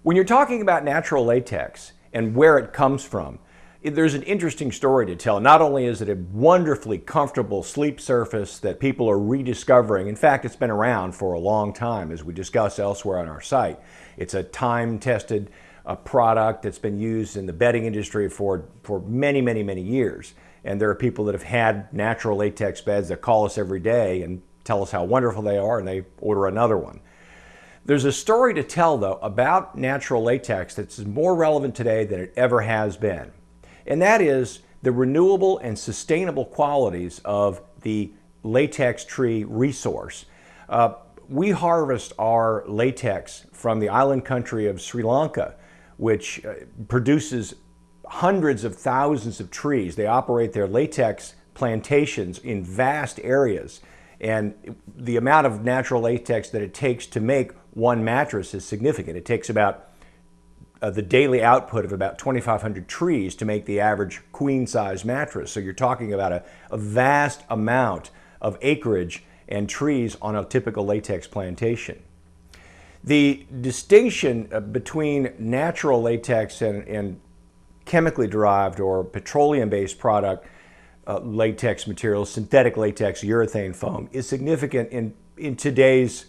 When you're talking about natural latex and where it comes from, there's an interesting story to tell. Not only is it a wonderfully comfortable sleep surface that people are rediscovering, in fact, it's been around for a long time, as we discuss elsewhere on our site. It's a time-tested product that's been used in the bedding industry for many years. And there are people that have had natural latex beds that call us every day and tell us how wonderful they are, and they order another one. There's a story to tell, though, about natural latex that's more relevant today than it ever has been. And that is the renewable and sustainable qualities of the latex tree resource. We harvest our latex from the island country of Sri Lanka, which produces hundreds of thousands of trees. They operate their latex plantations in vast areas. And the amount of natural latex that it takes to make one mattress is significant. It takes about the daily output of about 2,500 trees to make the average queen-size mattress. So you're talking about a vast amount of acreage and trees on a typical latex plantation. The distinction between natural latex and chemically derived or petroleum-based product latex materials, synthetic latex, urethane foam, is significant in today's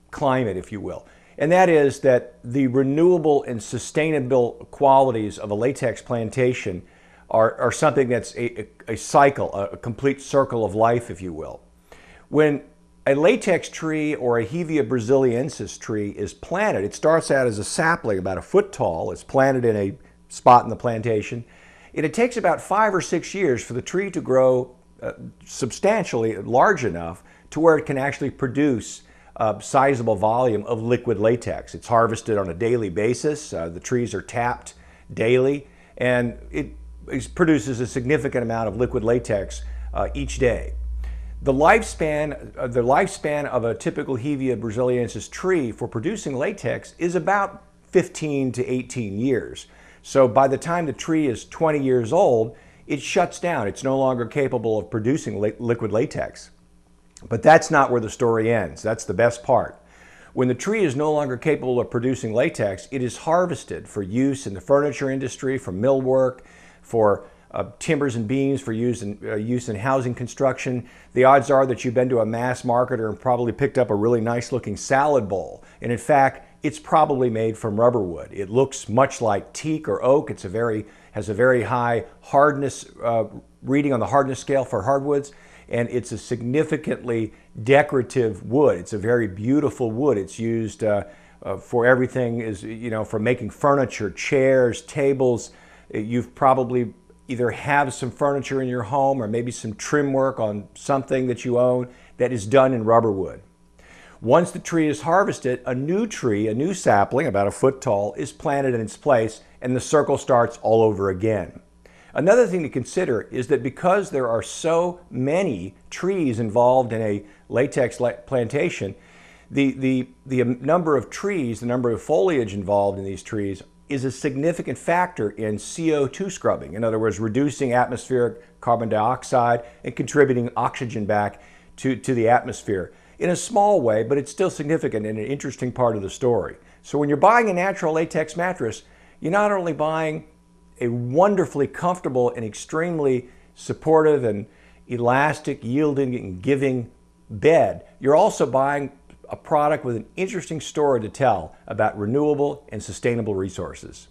climate, if you will. And that is that the renewable and sustainable qualities of a latex plantation are something that's a cycle, a complete circle of life, if you will. When a latex tree or a Hevea brasiliensis tree is planted, it starts out as a sapling about a foot tall. It's planted in a spot in the plantation. It takes about 5 or 6 years for the tree to grow substantially large enough to where it can actually produce a sizable volume of liquid latex. It's harvested on a daily basis. The trees are tapped daily, and it produces a significant amount of liquid latex each day. The lifespan of a typical Hevea brasiliensis tree for producing latex is about 15 to 18 years. So by the time the tree is 20 years old, it shuts down. It's no longer capable of producing liquid latex. But that's not where the story ends. That's the best part. When the tree is no longer capable of producing latex, it is harvested for use in the furniture industry, for millwork, for timbers and beams, for use in housing construction. The odds are that you've been to a mass marketer and probably picked up a really nice looking salad bowl. And in fact, it's probably made from rubber wood. It looks much like teak or oak. Has a very high hardness reading on the hardness scale for hardwoods, and it's a significantly decorative wood. It's a very beautiful wood. It's used for everything, from making furniture, chairs, tables. You've probably either have some furniture in your home or maybe some trim work on something that you own that is done in rubber wood. Once the tree is harvested, a new sapling, about a foot tall, is planted in its place, and the circle starts all over again. Another thing to consider is that because there are so many trees involved in a latex plantation, the number of trees, the number of foliage involved in these trees is a significant factor in CO2 scrubbing. In other words, reducing atmospheric carbon dioxide and contributing oxygen back to the atmosphere. In a small way, but it's still significant and an interesting part of the story. So when you're buying a natural latex mattress, you're not only buying a wonderfully comfortable and extremely supportive and elastic, yielding and giving bed, you're also buying a product with an interesting story to tell about renewable and sustainable resources.